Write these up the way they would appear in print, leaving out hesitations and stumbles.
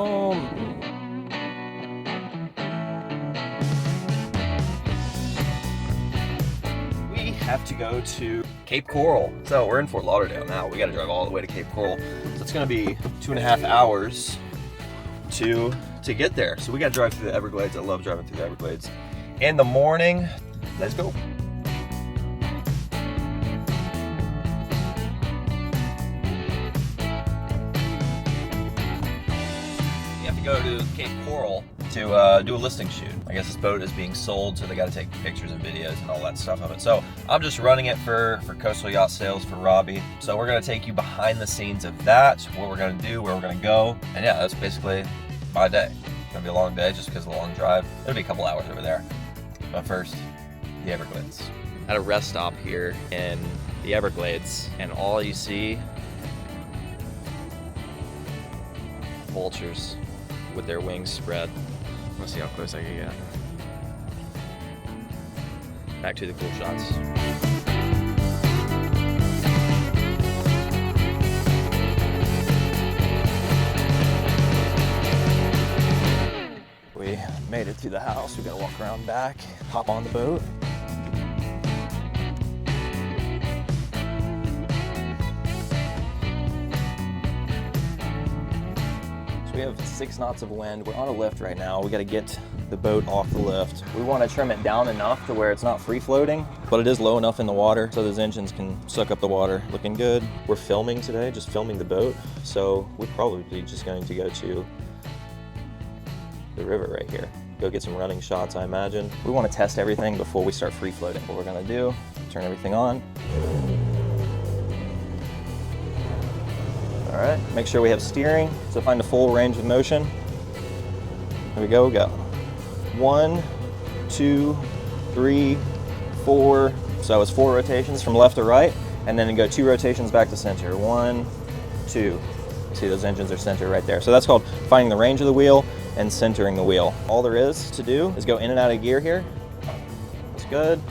Boom. We have to go to Cape Coral. So we're in Fort Lauderdale now. We got to drive all the way to Cape Coral. So it's going to be 2.5 hours to get there. So we got to drive through the Everglades. I love driving through the Everglades in the morning. Let's go. Go to Cape Coral to do a listing shoot. I guess this boat is being sold, so they got to take pictures and videos and all that stuff of it. So I'm just running it for Coastal Yacht Sales for Robbie. So we're gonna take you behind the scenes of that, what we're gonna do, where we're gonna go, and yeah, that's basically my day. It's gonna be a long day just because of the long drive. It'll be a couple hours over there. But first, the Everglades. At a rest stop here in the Everglades, and all you see, vultures with their wings spread. Let's see how close I can get. Back to the cool shots. We made it to the house. We gotta walk around back, hop on the boat. We have 6 knots of wind. We're on a lift right now. We got to get the boat off the lift. We want to trim it down enough to where it's not free floating, but it is low enough in the water so those engines can suck up the water. Looking good. We're filming today, just filming the boat. So we're probably just going to go to the river right here. Go get some running shots, I imagine. We want to test everything before we start free floating. What we're going to do, turn everything on. All right, make sure we have steering, so find a full range of motion. Here we go, go. 1, 2, 3, 4. So it's 4 rotations from left to right, and then go 2 rotations back to center. 1, 2. You see those engines are centered right there. So that's called finding the range of the wheel and centering the wheel. All there is to do is go in and out of gear here. That's good.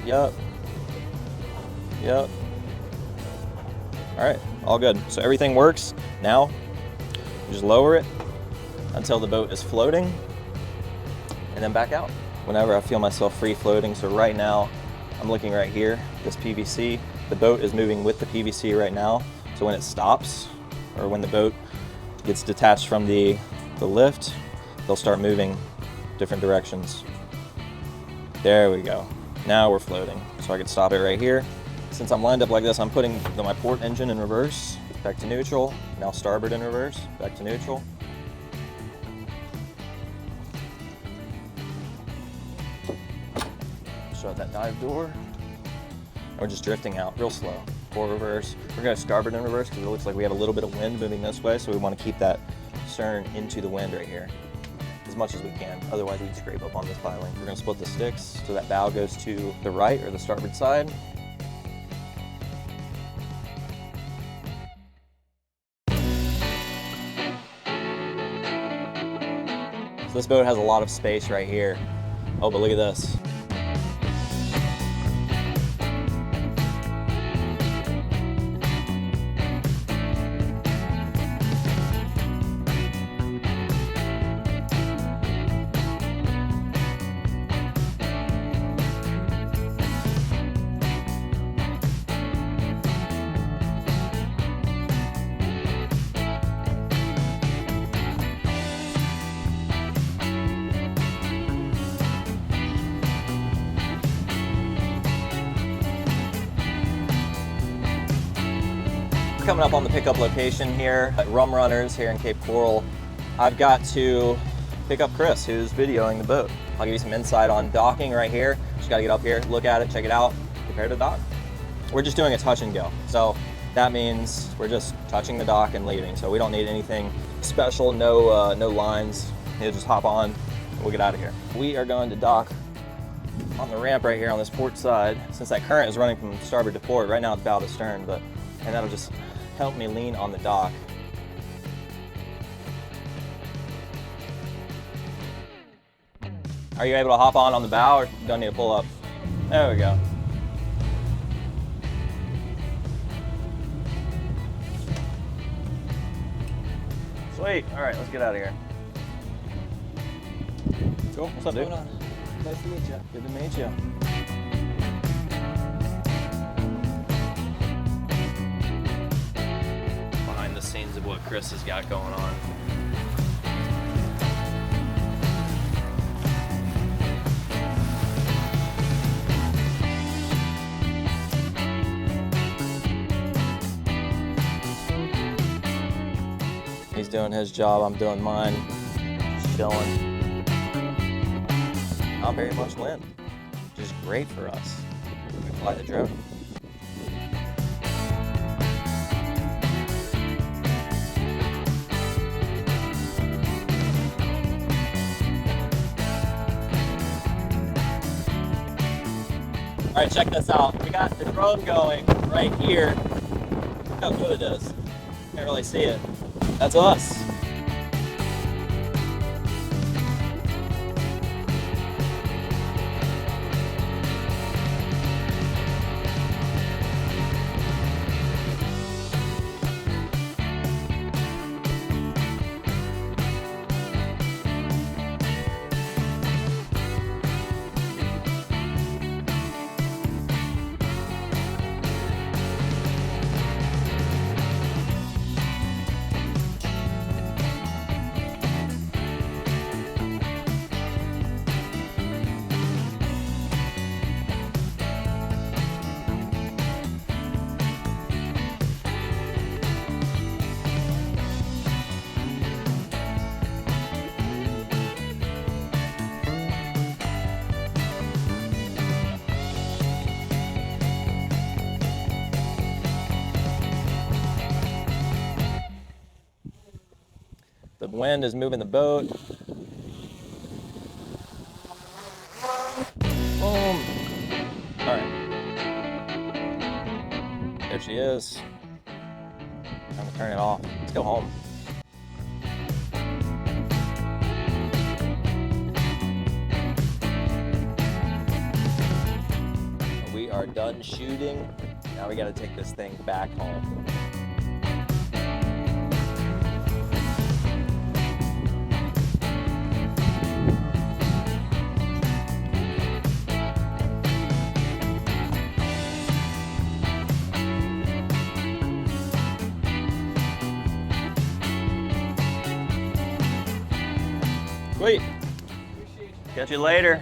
Yep. Yep. All right, all good. So everything works. Now, you just lower it until the boat is floating, and then back out. Whenever I feel myself free floating, so right now, I'm looking right here, this PVC. The boat is moving with the PVC right now, so when it stops, or when the boat gets detached from the lift, they'll start moving different directions. There we go. Now we're floating. So I can stop it right here. Since I'm lined up like this, I'm putting my port engine in reverse, back to neutral, now starboard in reverse, back to neutral. Shut that dive door. And we're just drifting out real slow. Port reverse. We're going to starboard in reverse because it looks like we have a little bit of wind moving this way, so we want to keep that stern into the wind right here as much as we can. Otherwise we'd scrape up on this piling. We're going to split the sticks so that bow goes to the right or the starboard side. This boat has a lot of space right here. Oh, but look at this. Coming up on the pickup location here at Rum Runners here in Cape Coral. I've got to pick up Chris, who's videoing the boat. I'll give you some insight on docking right here. Just gotta get up here, look at it, check it out, prepare to dock. We're just doing a touch and go. So that means we're just touching the dock and leaving. So we don't need anything special, no lines. You'll just hop on and we'll get out of here. We are going to dock on the ramp right here on this port side. Since that current is running from starboard to port, right now it's bow to stern, and that'll just help me lean on the dock. Are you able to hop on the bow, or do I need to pull up? There we go. Sweet. All right, let's get out of here. Cool. What's up, dude? What's going on? Nice to meet you. Good to meet you. Behind the scenes of what Chris has got going on. He's doing his job, I'm doing mine. Just chilling. Not very much wind, which is great for us. We fly the drone. All right, check this out. We got the drone going right here. Look how good it is. Can't really see it. That's us. The wind is moving the boat. Boom. All right. There she is. Time to turn it off. Let's go home. We are done shooting. Now we got to take this thing back home. Sweet. Catch you later.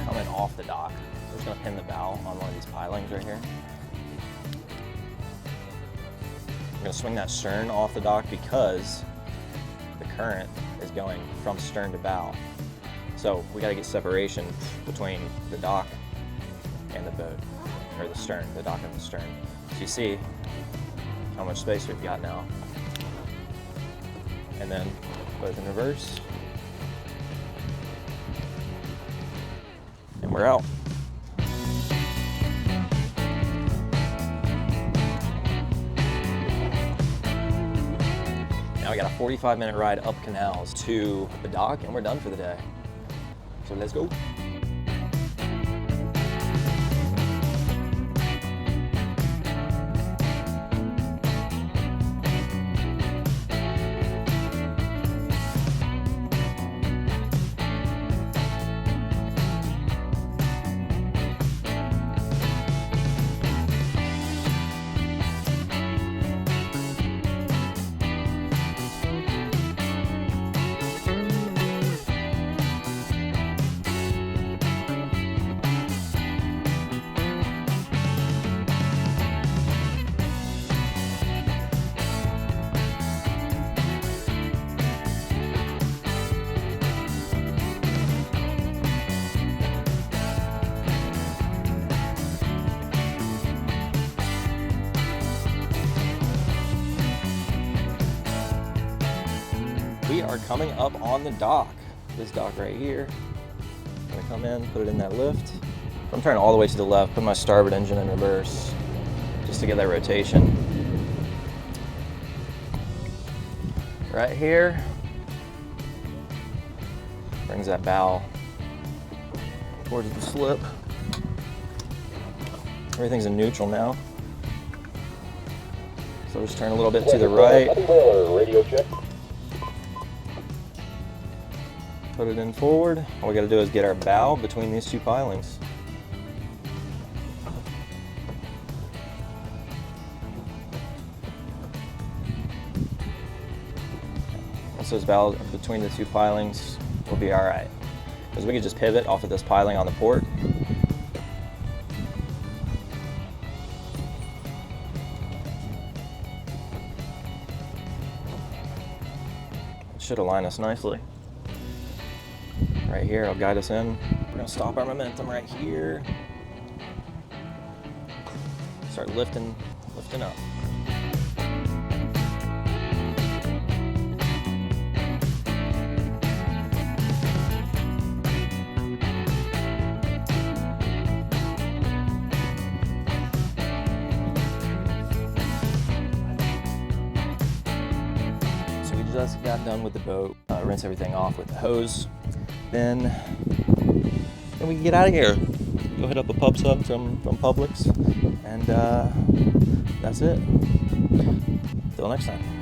Coming off the dock. We're just gonna pin the bow on one of these pilings right here. I'm gonna swing that stern off the dock because the current is going from stern to bow. So we gotta get separation between the dock and the boat, or the stern, the dock and the stern. So you see how much space we've got now. And then put it in reverse. And we're out. Now we got a 45-minute ride up canals to the dock and we're done for the day. So let's go. We are coming up on the dock. This dock right here. I'm gonna come in, put it in that lift. I'm turning all the way to the left, put my starboard engine in reverse, just to get that rotation. Right here, brings that bow towards the slip. Everything's in neutral now. So just turn a little bit to the right. Radio check. Put it in forward. All we got to do is get our bow between these two pilings. Once those bows between the two pilings, we'll be all right. Because we can just pivot off of this piling on the port. It should align us nicely. Right here, it'll guide us in. We're gonna stop our momentum right here. Start lifting up. So we just got done with the boat. Rinse everything off with the hose. Then we can get out of here. Go hit up a pub sub from Publix, and that's it. Till next time.